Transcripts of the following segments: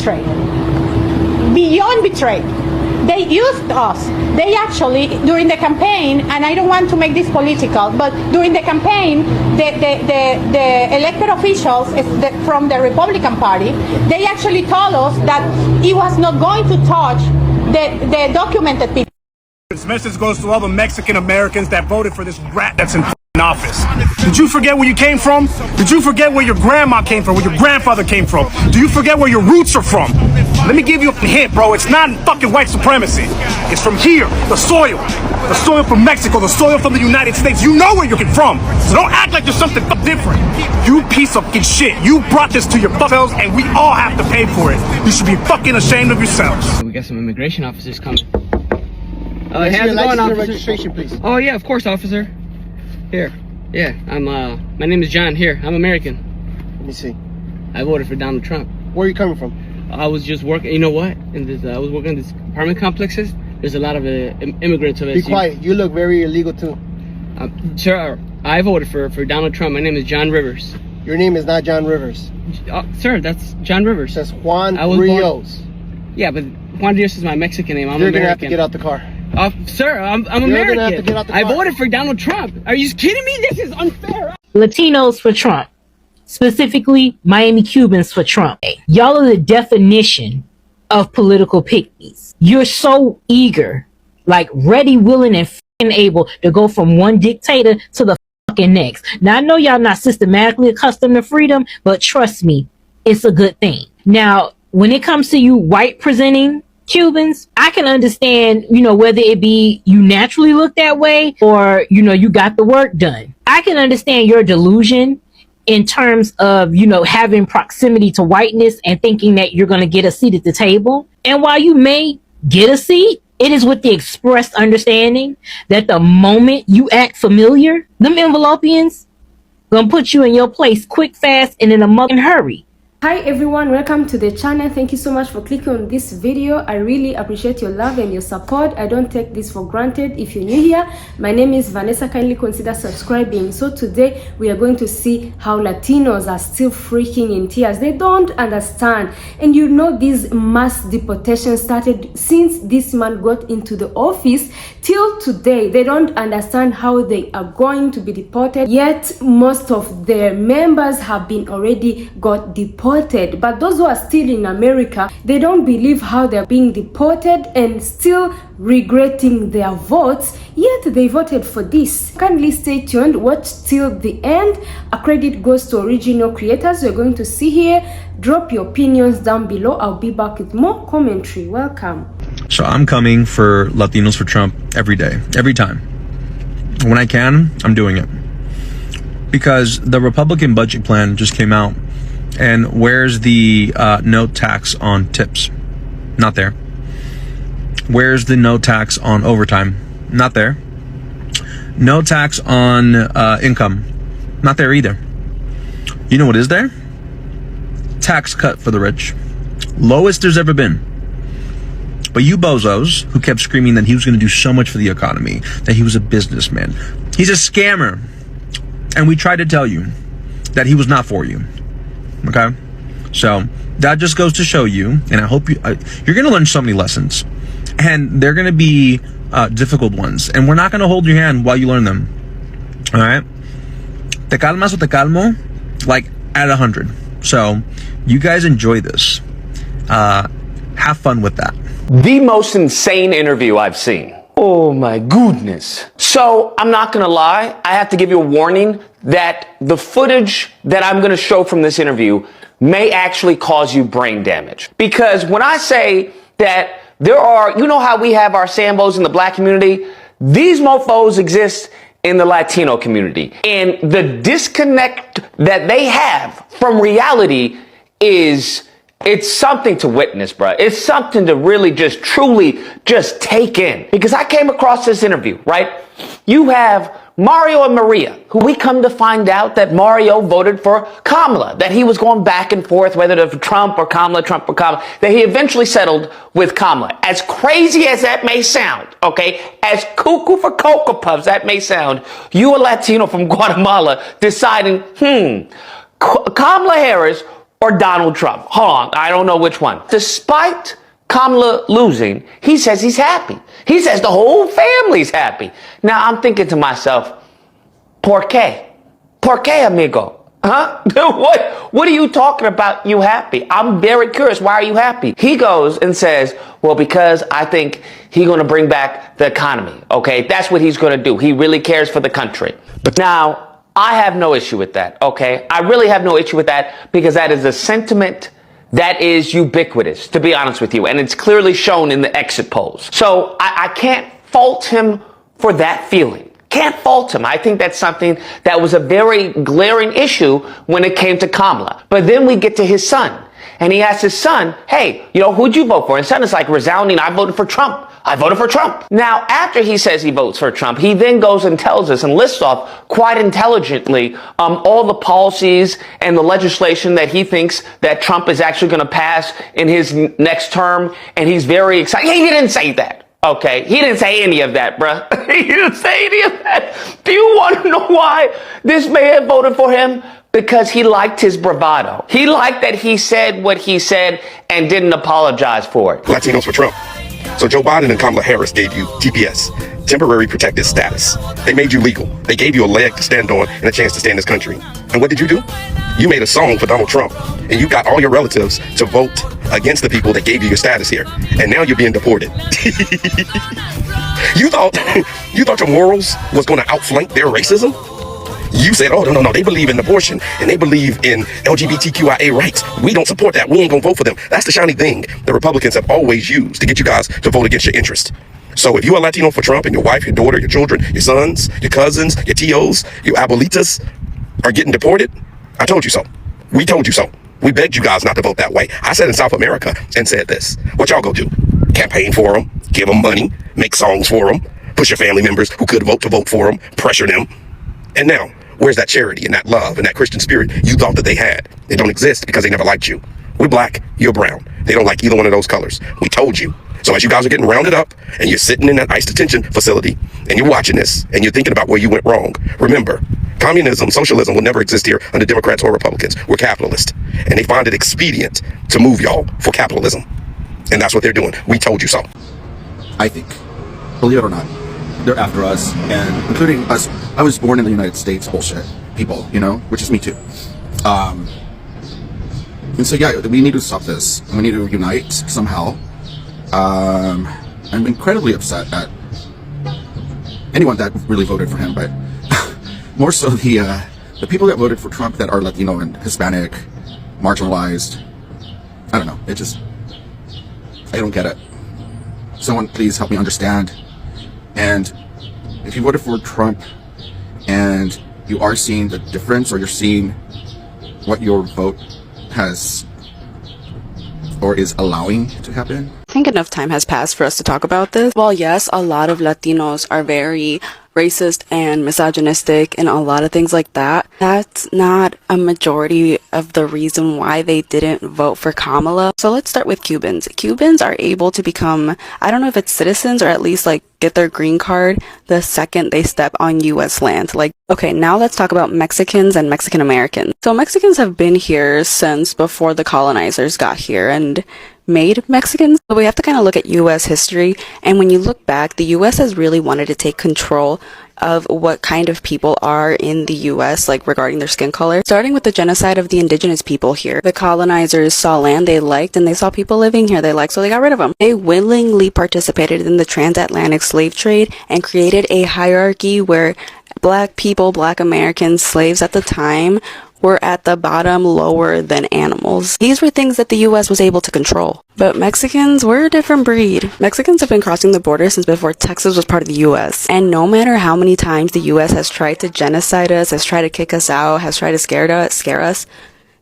betrayed. Beyond betrayed. They used us. They actually, during the campaign, and I don't want to make this political, but during the campaign, the elected officials from the Republican Party, they actually told us that he was not going to touch the documented people. This message goes to all the Mexican Americans that voted for this rat that's in office. Did you forget where you came from? Did you forget where your grandma came from, where your grandfather came from? Do you forget where your roots are from? Let me give you a hint, bro. It's not fucking white supremacy. It's from here, the soil. The soil from Mexico, the soil from the United States. You know where you're from. So don't act like there's something different. You piece of fucking shit. You brought this to your selves, and we all have to pay for it. You should be fucking ashamed of yourselves. We got some immigration officers coming. How's it going, officer? Registration, please. Oh yeah, of course, officer. Here. Yeah, my name is John. Here, I'm American. Let me see. I voted for Donald Trump. Where are you coming from? I was just working, you know what? I was working in these apartment complexes. There's a lot of immigrants over there. Be quiet. You look very illegal too. Sir, I voted for Donald Trump. My name is John Rivers. Your name is not John Rivers. Sir, that's John Rivers. That's Juan Rios. Yeah, but Juan Rios is my Mexican name. I'm You're American. gonna have to get out the car. Sir, I'm You're American. gonna have to get out the car. I voted for Donald Trump. Are you kidding me? This is unfair. Latinos for Trump. Specifically, Miami Cubans for Trump. Y'all are the definition of political pick-me's. You're so eager, like ready, willing, and able to go from one dictator to the next. Now, I know y'all not systematically accustomed to freedom, but trust me, it's a good thing. Now, when it comes to you white presenting Cubans, I can understand, whether it be you naturally look that way or, you got the work done. I can understand your delusion in terms of, having proximity to whiteness and thinking that you're going to get a seat at the table. And while you may get a seat, it is with the expressed understanding that the moment you act familiar, them envelopians gonna put you in your place quick, fast, and in a motherfucking hurry. Hi everyone, welcome to the channel. Thank you so much for clicking on this video. I really appreciate your love and your support. I don't take this for granted. If you're new here, my name is Vanessa. Kindly consider subscribing. So today we are going to see how Latinos are still freaking in tears. They don't understand. And these mass deportations started since this man got into the office till today. They don't understand how they are going to be deported, yet most of their members have been already got deported. But those who are still in America, they don't believe how they're being deported and still regretting their votes, yet they voted for this. Kindly stay tuned, watch till the end. A credit goes to original creators. We're going to see here. Drop your opinions down below. I'll be back with more commentary. Welcome. So I'm coming for Latinos for Trump every day, every time. When I can, I'm doing it. Because the Republican budget plan just came out. And where's the no tax on tips? Not there. Where's the no tax on overtime? Not there. No tax on income? Not there either. You know what is there? Tax cut for the rich. Lowest there's ever been. But you bozos who kept screaming that he was going to do so much for the economy, that he was a businessman. He's a scammer. And we tried to tell you that he was not for you. Okay, so that just goes to show you, and I hope you're going to learn so many lessons, and they're going to be difficult ones, and we're not going to hold your hand while you learn them. All right, te calmas o te calmo, like at 100. So you guys enjoy this. Have fun with that. The most insane interview I've seen. Oh my goodness. So I'm not gonna lie, I have to give you a warning that the footage that I'm gonna show from this interview may actually cause you brain damage. Because when I say that there are, how we have our Sambos in the black community, these mofos exist in the Latino community. And the disconnect that they have from reality it's something to witness, bro. It's something to really truly take in. Because I came across this interview, right? You have Mario and Maria, who we come to find out that Mario voted for Kamala, that he was going back and forth, whether to Trump or Kamala, that he eventually settled with Kamala. As crazy as that may sound, okay, as cuckoo for Cocoa Puffs that may sound, you a Latino from Guatemala deciding, Kamala Harris or Donald Trump? Hold on, I don't know which one. Despite Kamala losing, he says he's happy. He says the whole family's happy. Now I'm thinking to myself, ¿por qué? ¿Por qué, amigo? Huh? What are you talking about? You happy? I'm very curious. Why are you happy? He goes and says, well, because I think he's going to bring back the economy. Okay, that's what he's going to do. He really cares for the country. But now I have no issue with that. Okay, I really have no issue with that because that is a sentiment that is ubiquitous, to be honest with you, and it's clearly shown in the exit polls. So I can't fault him for that feeling. Can't fault him. I think that's something that was a very glaring issue when it came to Kamala. But then we get to his son, and he asks his son, hey, who'd you vote for? And his son is like resounding, I voted for Trump. I voted for Trump. Now, after he says he votes for Trump, he then goes and tells us and lists off quite intelligently all the policies and the legislation that he thinks that Trump is actually going to pass in his next term. And he's very excited. He didn't say that. Okay, he didn't say any of that, bruh. He didn't say any of that. Do you want to know why this man voted for him? Because he liked his bravado. He liked that he said what he said and didn't apologize for it. Latinos for Trump. So Joe Biden and Kamala Harris gave you TPS, temporary protected status. They made you legal. They gave you a leg to stand on and a chance to stay in this country. And what did you do? You made a song for Donald Trump, and you got all your relatives to vote against the people that gave you your status here. And now you're being deported. You thought your morals was going to outflank their racism? You said, oh, no, they believe in abortion and they believe in LGBTQIA rights. We don't support that. We ain't gonna vote for them. That's the shiny thing the Republicans have always used to get you guys to vote against your interest. So if you're a Latino for Trump and your wife, your daughter, your children, your sons, your cousins, your tios, your abuelitas are getting deported, I told you so. We told you so. We begged you guys not to vote that way. I said in South America and said this. What y'all go do? Campaign for them, give them money, make songs for them, push your family members who could vote to vote for them, pressure them. And now, where's that charity and that love and that Christian spirit you thought that they had? They don't exist because they never liked you. We're black, you're brown. They don't like either one of those colors. We told you. So as you guys are getting rounded up and you're sitting in that ICE detention facility and you're watching this and you're thinking about where you went wrong, remember, communism, socialism will never exist here under Democrats or Republicans. We're capitalists. And they find it expedient to move y'all for capitalism. And that's what they're doing. We told you so. I think, believe it or not, they're after us, and including us. I was born in the United States, bullshit people, which is me too. And so yeah, we need to stop this. We need to unite somehow. I'm incredibly upset at anyone that really voted for him, but more so the people that voted for Trump that are Latino and Hispanic, marginalized. I don't know. I don't get it. Someone please help me understand. And if you voted for Trump and you are seeing the difference, or you're seeing what your vote has or is allowing to happen. I think enough time has passed for us to talk about this. While yes, a lot of Latinos are very racist and misogynistic and a lot of things like that, that's not a majority of the reason why they didn't vote for Kamala. So let's start with Cubans. Cubans are able to become, I don't know if it's citizens or at least like get their green card the second they step on US land. Okay, now let's talk about Mexicans and Mexican Americans. So Mexicans have been here since before the colonizers got here and made Mexicans. So we have to kind of look at US history, and when you look back, the US has really wanted to take control of what kind of people are in the US, regarding their skin color, starting with the genocide of the indigenous people here. The colonizers saw land they liked and they saw people living here they liked, so they got rid of them. They willingly participated in the transatlantic slave trade and created a hierarchy where black people, black Americans, slaves at the time, were at the bottom, lower than animals. These were things that the US was able to control. But Mexicans were a different breed. Mexicans have been crossing the border since before Texas was part of the US. And no matter how many times the US has tried to genocide us, has tried to kick us out, has tried to scare us,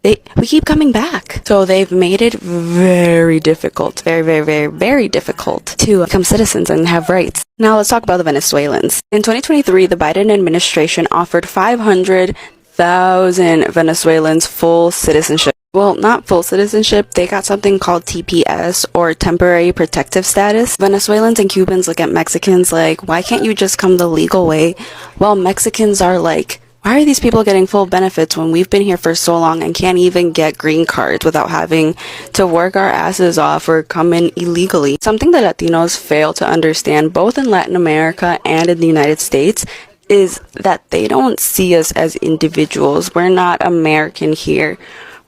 we keep coming back. So they've made it very difficult, very, very, very, very difficult to become citizens and have rights. Now let's talk about the Venezuelans. In 2023, the Biden administration offered 500,000 Venezuelans full citizenship. Well, not full citizenship. They got something called TPS, or temporary protective status. Venezuelans and Cubans look at Mexicans like, why can't you just come the legal way? Well, Mexicans are like, Why are these people getting full benefits when we've been here for so long and can't even get green cards without having to work our asses off or come in illegally? Something that Latinos fail to understand, both in Latin America and in the United States, is that they don't see us as individuals. We're not American here.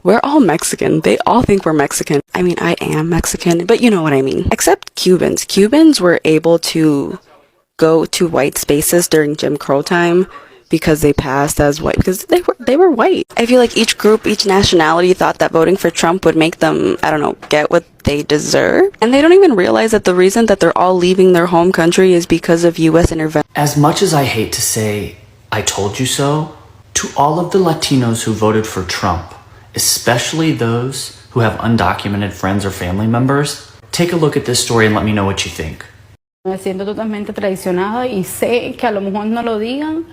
We're all Mexican. They all think we're Mexican. I mean, I am Mexican, but you know what I mean. Except Cubans. Cubans were able to go to white spaces during Jim Crow time because they passed as white, because they were white. I feel like each group, each nationality thought that voting for Trump would make them, I don't know, get what they deserve. And they don't even realize that the reason that they're all leaving their home country is because of US intervention. As much as I hate to say, I told you so, to all of the Latinos who voted for Trump, especially those who have undocumented friends or family members, take a look at this story and let me know what you think. Me siento totalmente traicionada y sé que a lo mejor no lo digan.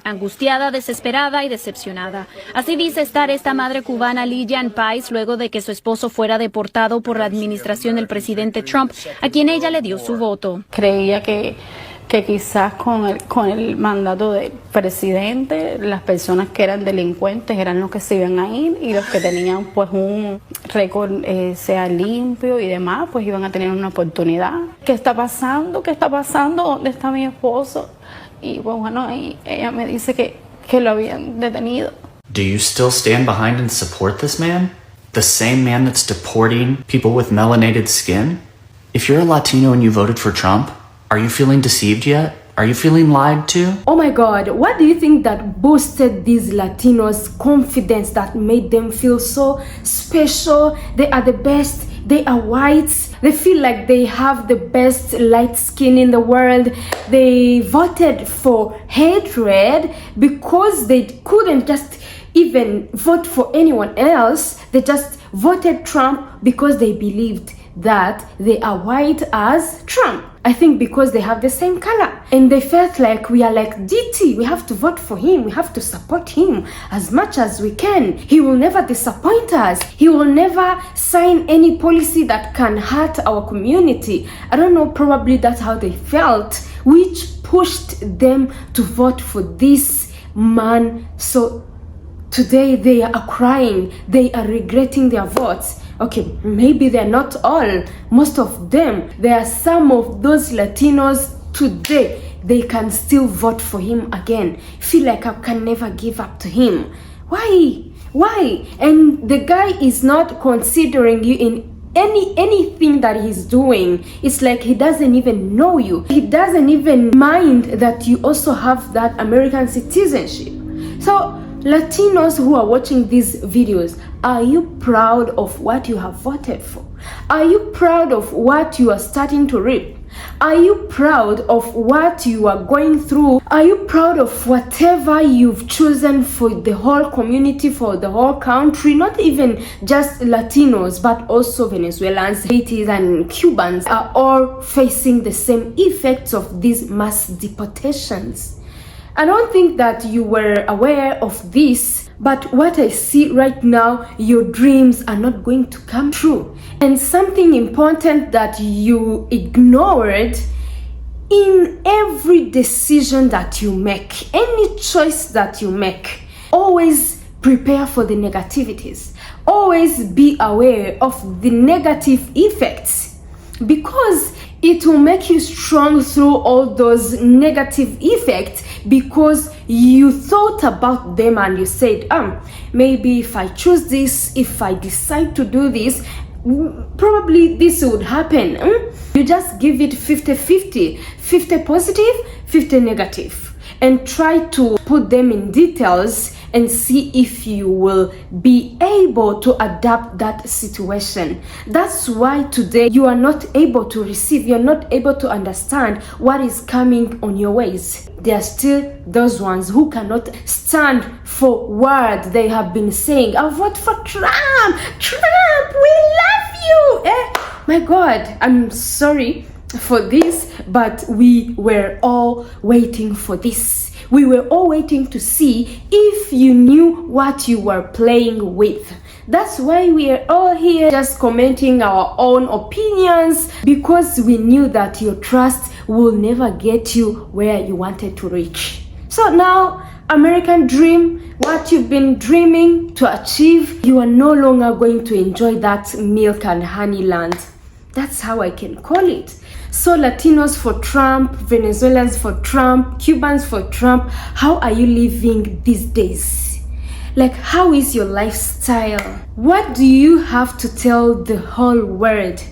Angustiada, desesperada y decepcionada. Así dice estar esta madre cubana Lillian Pais luego de que su esposo fuera deportado por la administración del presidente Trump, a quien ella le dio su voto. Creía que quizás con el mandato del presidente, las personas que eran delincuentes eran los que se iban a ir y los que tenían pues un récord sea limpio y demás, pues iban a tener una oportunidad. ¿Qué está pasando? ¿Qué está pasando? ¿Dónde está mi esposo? Y pues bueno, ella me dice que lo habían detenido. Do you still stand behind and support this man? The same man that's deporting people with melanated skin? If you're a Latino and you voted for Trump, are you feeling deceived yet? Are you feeling lied to? Oh my God, what do you think that boosted these Latinos' confidence, that made them feel so special? They are the best. They are whites. They feel like they have the best light skin in the world. They voted for hatred because they couldn't just even vote for anyone else. They just voted Trump because they believed that they are white as Trump. I think because they have the same color, and they felt like we are like DT, we have to vote for him, we have to support him as much as we can. He will never disappoint us. He will never sign any policy that can hurt our community. I don't know, probably that's how they felt, which pushed them to vote for this man. So today they are crying, they are regretting their votes. Okay, maybe they're not all, most of them. There are some of those Latinos today, they can still vote for him again. Feel like I can never give up to him. Why? And the guy is not considering you in anything that he's doing. It's like he doesn't even know you. He doesn't even mind that you also have that American citizenship. So Latinos who are watching these videos, are you proud of what you have voted for? Are you proud of what you are starting to reap? Are you proud of what you are going through? Are you proud of whatever you've chosen for the whole community, for the whole country? Not even just Latinos, but also Venezuelans, Haitis, and Cubans are all facing the same effects of these mass deportations. I don't think that you were aware of this, but what I see right now, your dreams are not going to come true. And something important that you ignored in every decision that you make, any choice that you make, always prepare for the negativities. Always be aware of the negative effects, because it will make you strong through all those negative effects, because you thought about them and you said, maybe if I choose this, if I decide to do this, probably this would happen. You just give it 50-50, 50 positive, 50 negative, and try to put them in details and see if you will be able to adapt that situation. That's why today you are not able to receive, you're not able to understand what is coming on your ways. There are still those ones who cannot stand for what they have been saying. I vote for Trump! Trump, we love you! My God, I'm sorry for this, but we were all waiting for this. We were all waiting to see if you knew what you were playing with. That's why we are all here just commenting our own opinions, because we knew that your trust will never get you where you wanted to reach. So now, American dream, what you've been dreaming to achieve, you are no longer going to enjoy that milk and honey land. That's how I can call it. So Latinos for Trump, Venezuelans for Trump, Cubans for Trump, how are you living these days? Like, how is your lifestyle? What do you have to tell the whole world?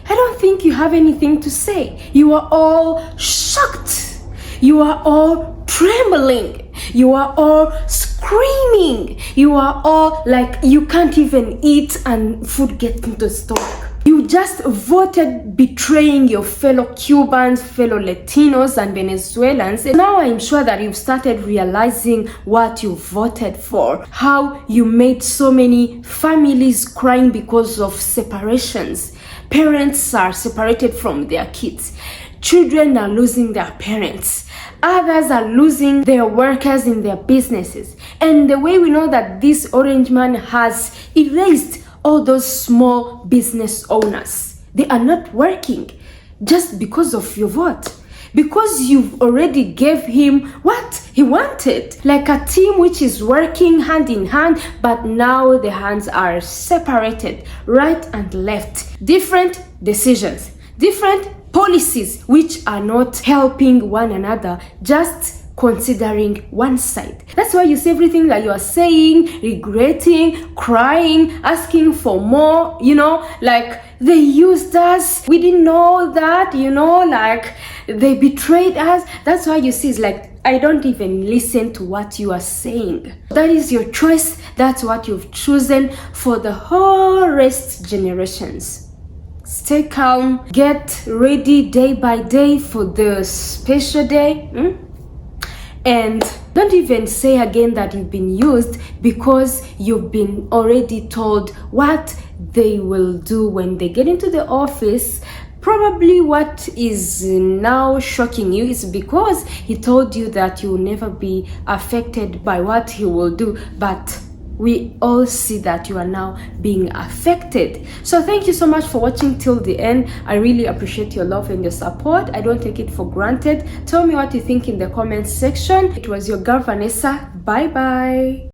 I don't think you have anything to say. You are all shocked. You are all trembling. You are all screaming. You are all like you can't even eat and food gets into the stomach. You just voted betraying your fellow Cubans, fellow Latinos and Venezuelans. And now I'm sure that you've started realizing what you voted for. How you made so many families crying because of separations. Parents are separated from their kids. Children are losing their parents. Others are losing their workers in their businesses. And the way we know that this orange man has erased all those small business owners, they are not working just because of your vote. Because you've already gave him what he wanted, like a team which is working hand in hand, but now the hands are separated, right and left. Different decisions, different policies which are not helping one another, just considering one side. That's why you say everything that you are saying, regretting, crying, asking for more, you know, like they used us, we didn't know that, you know, like they betrayed us. That's why you see it's like, I don't even listen to what you are saying. That is your choice. That's what you've chosen for the whole rest generations. Stay calm, get ready day by day for the special day. And don't even say again that you've been used, because you've been already told what they will do when they get into the office. Probably what is now shocking you is because he told you that you will never be affected by what he will do, but we all see that you are now being affected. So thank you so much for watching till the end. I really appreciate your love and your support. I don't take it for granted. Tell me what you think in the comments section. It was your girl Vanessa. Bye bye.